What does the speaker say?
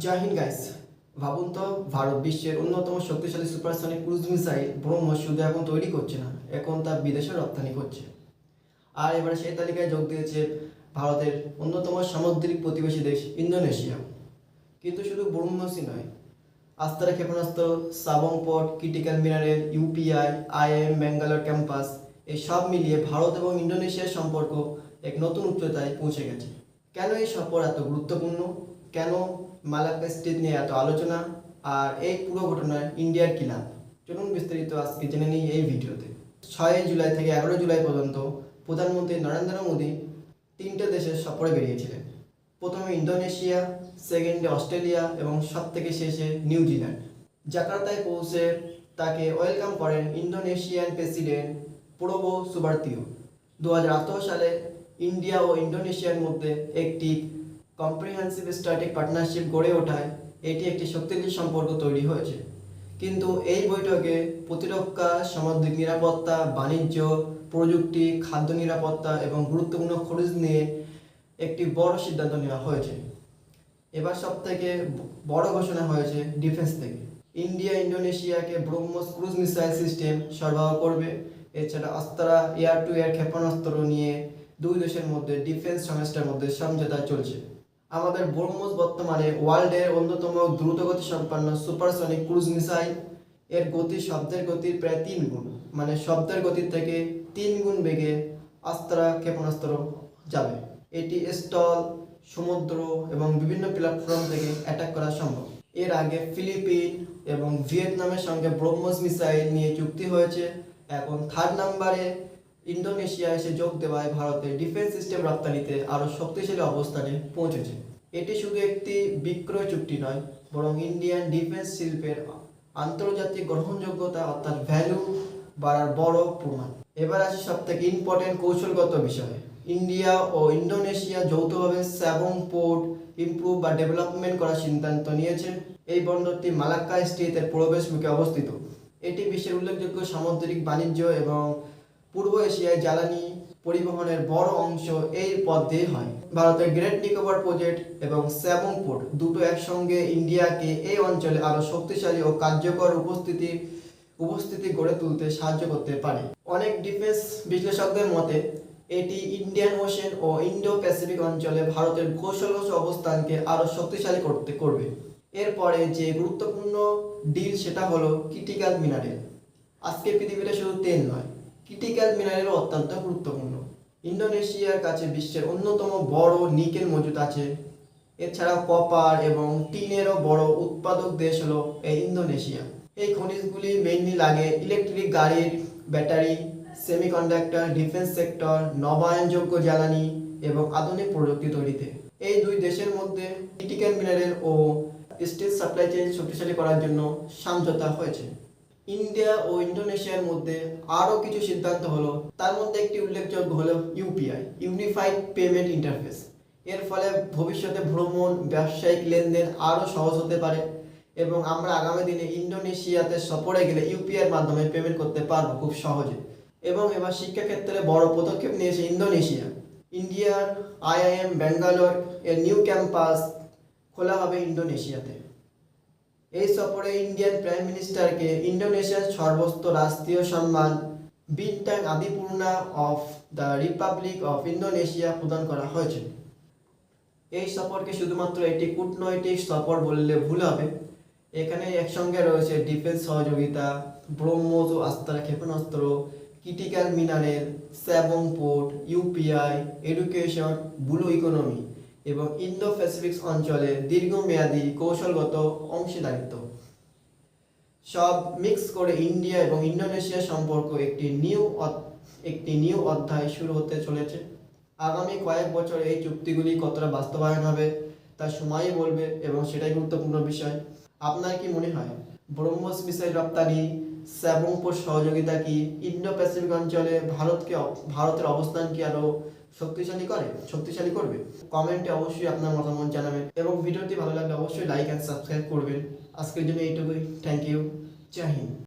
জয় Hind guys. ভাবুন তো, ভারত বিশ্বের অন্যতম শক্তিশালী সুপারসনিক ক্রুজ মিসাইল ব্রহ্মস শুধু এখন তৈরি করছে না, এখন তা বিদেশে রপ্তানি করছে। আর এবারে সেই তালিকায় যোগ দিয়েছে ভারতের অন্যতম সামুদ্রিক প্রতিবেশী দেশ ইন্দোনেশিয়া। কিন্তু শুধু ব্রহ্মসই নয়, আস্তারা ক্ষেপণাস্ত্র, Sabang port, critical mineral, UPI, IIM Bangalore campus, এই সব মিলিয়ে ভারত এবং ইন্দোনেশিয়ার সম্পর্ক এক নতুন উচ্চতায় পৌঁছে গেছে। কেন এই সফর এত গুরুত্বপূর্ণ? কেন মালাক্কা স্ট্রিট নিয়ে এত আলোচনা? আর এই পুরো ঘটনায় ইন্ডিয়ার কী লাভ? চলুন বিস্তারিত আজকে জেনে নিই এই ভিডিওতে। 6 জুলাই থেকে 11 জুলাই পর্যন্ত প্রধানমন্ত্রী নরেন্দ্র মোদী 3টে দেশের সফরে বেরিয়েছিলেন। প্রথমে ইন্দোনেশিয়া, সেকেন্ডে অস্ট্রেলিয়া এবং সবথেকে শেষে নিউজিল্যান্ড। জাকার্তায় পৌঁছে তাকে ওয়েলকাম করেন ইন্দোনেশিয়ান প্রেসিডেন্ট প্রবোwo সুবারতিও। 2018 সালে ইন্ডিয়া ও ইন্দোনেশিয়ার মধ্যে একটি কম্প্রিহেন্সিভ স্ট্র্যাটেজিক পার্টনারশিপ গড়ে ওঠায় এটি একটি শক্তিশালী সম্পর্ক তৈরি হয়েছে। কিন্তু এই বৈঠকে প্রতিরক্ষা, সামুদ্রিক নিরাপত্তা, বাণিজ্য, প্রযুক্তি, খাদ্য নিরাপত্তা এবং গুরুত্বপূর্ণ খনিজ নিয়ে একটি বড় সিদ্ধান্ত নেওয়া হয়েছে। এবার সবথেকে বড় ঘোষণা হয়েছে ডিফেন্স থেকে। ইন্ডিয়া ইন্দোনেশিয়াকে ব্রহ্মস ক্রুজ মিসাইল সিস্টেম সরবরাহ করবে। এছাড়া আস্তারা এয়ার টু এয়ার ক্ষেপণাস্ত্র নিয়ে দুই দেশের মধ্যে ডিফেন্স সংস্থার মধ্যে সমঝোতা চলছে। আমাদের ব্রহ্মস বর্তমানে ওয়ার্ল্ডের অন্যতম দ্রুতগতি সম্পন্ন সুপারসনিক ক্রুজ মিসাইল। এর গতি শব্দের গতির প্রায় 3 গুণ, মানে শব্দের গতির থেকে 3 গুণ বেগে আস্তারা ক্ষেপণাস্ত্র যাবে। এটি স্থল, সমুদ্র এবং বিভিন্ন প্ল্যাটফর্ম থেকে অ্যাটাক করা সম্ভব। এর আগে ফিলিপিন এবং ভিয়েতনামের সঙ্গে ব্রহ্মস মিসাইল নিয়ে চুক্তি হয়েছে। এখন 3rd নম্বরে ইন্দোনেশিয়া এসে যোগ দেওয়ায় ভারতের ডিফেন্স সিস্টেম রপ্তানিতে আরও শক্তিশালী অবস্থানে পৌঁছেছে। এটি শুধু একটি বিক্রয় চুক্তি নয়, বরং ইন্ডিয়ান ডিফেন্স শিল্পের আন্তর্জাতিক গ্রহণযোগ্যতা অর্থাৎ ভ্যালু বাড়ার বড় প্রমাণ। এবার আসি সবথেকে ইম্পর্টেন্ট কৌশলগত বিষয়ে। ইন্ডিয়া ও ইন্দোনেশিয়া যৌথভাবে সাবং পোর্ট ইমপ্রুভ বা ডেভেলপমেন্ট করার সিদ্ধান্ত নিয়েছে। এই বন্দরটি মালাক্কা স্ট্রিটের প্রবেশ মুখে অবস্থিত। এটি বিশ্বের উল্লেখযোগ্য সামুদ্রিক বাণিজ্য এবং পূর্ব এশিয়ায় জ্বালানি পরিবহনের বড় অংশ এই পথ দিয়ে হয়। ভারতের গ্রেট নিকোবর প্রজেক্ট এবং সাবং পোর্ট দুটো একসঙ্গে ইন্ডিয়াকে এই অঞ্চলে আরও শক্তিশালী ও কার্যকর উপস্থিতি গড়ে তুলতে সাহায্য করতে পারে। অনেক ডিফেন্স বিশ্লেষকদের মতে এটি ইন্ডিয়ান ওশেন ও ইন্ডো প্যাসিফিক অঞ্চলে ভারতের কৌশলগত অবস্থানকে আরও শক্তিশালী করবে। এরপরে যে গুরুত্বপূর্ণ ডিল সেটা হলো ক্রিটিক্যাল মিনারেল। আজকে পৃথিবীতে শুধু তেল নয়, ক্রিটিক্যাল মিনারেলও অত্যন্ত গুরুত্বপূর্ণ। ইন্দোনেশিয়ার কাছে বিশ্বের অন্যতম বড় নিকেল মজুদ আছে। এছাড়া কপার এবং টিনেরও বড় উৎপাদক দেশ হলো এই ইন্দোনেশিয়া। এই খনিজগুলি মেইনলি লাগে ইলেকট্রিক গাড়ির ব্যাটারি, সেমিকন্ডাক্টর, ডিফেন্স সেক্টর, নবায়নযোগ্য জ্বালানি এবং আধুনিক প্রযুক্তি তৈরিতে। এই দুই দেশের মধ্যে ক্রিটিক্যাল মিনারেল ও স্টিল সাপ্লাই চেইন শক্তিশালী করার জন্য সমঝোতা হয়েছে। ইন্ডিয়া ও ইন্দোনেশিয়ার মধ্যে আরও কিছু সিদ্ধান্ত হলো, তার মধ্যে একটি উল্লেখযোগ্য হলো ইউপিআই, ইউনিফাইড পেমেন্ট ইন্টারফেস। এর ফলে ভবিষ্যতে ভ্রমণ, ব্যবসায়িক লেনদেন আরও সহজ হতে পারে এবং আমরা আগামী দিনে ইন্দোনেশিয়াতে সফরে গেলে ইউপিআইয়ের মাধ্যমে পেমেন্ট করতে পারবো খুব সহজে। এবং এবার শিক্ষাক্ষেত্রে বড় পদক্ষেপ নিয়েছে ইন্দোনেশিয়া। ইন্ডিয়ার আইআইএম ব্যাঙ্গালোর এর নিউ ক্যাম্পাস খোলা হবে ইন্দোনেশিয়াতে। এই সফরে ইন্ডিয়ান প্রাইম মিনিস্টারকে ইন্দোনেশিয়ার সর্বোচ্চ রাষ্ট্রীয় সম্মান Bintang Adipurna of the Republic of Indonesia প্রদান করা হয়েছে। এই সফরকে শুধুমাত্র একটি কূটনৈতিক সফর বললে ভুল হবে। এখানে একসঙ্গে রয়েছে ডিফেন্স সহযোগিতা, ব্রহ্মস ও আস্তারা ক্ষেপণাস্ত্র, critical mineral, Sabang port, UPI, education, blue economy এবং ইন্দো প্যাসিফিক অঞ্চলে দীর্ঘমেয়াদী কৌশলগত অংশীদারিত্ব। সব মিক্স করে ইন্ডিয়া এবং ইন্দোনেশিয়ার সম্পর্ক একটি নিউ অধ্যায় শুরু হতে চলেছে। আগামী কয়েক বছর এই চুক্তিগুলি কতটা বাস্তবায়ন হবে তা সময়ই বলবে এবং সেটাই গুরুত্বপূর্ণ বিষয়। আপনার কি মনে হয় ব্রহ্মস মিসাইল রপ্তানি, সাবং পোর্ট সহযোগিতা কি ইন্দো প্যাসিফিক অঞ্চলে ভারতের অবস্থান কি আরও শক্তিশালী করবে? কমেন্টে অবশ্যই আপনার মতামত জানাবেন এবং ভিডিওটি ভালো লাগলে অবশ্যই লাইক অ্যান্ড সাবস্ক্রাইব করবেন। আজকের জন্য এইটুকুই। Thank you. জয় হিন্দ।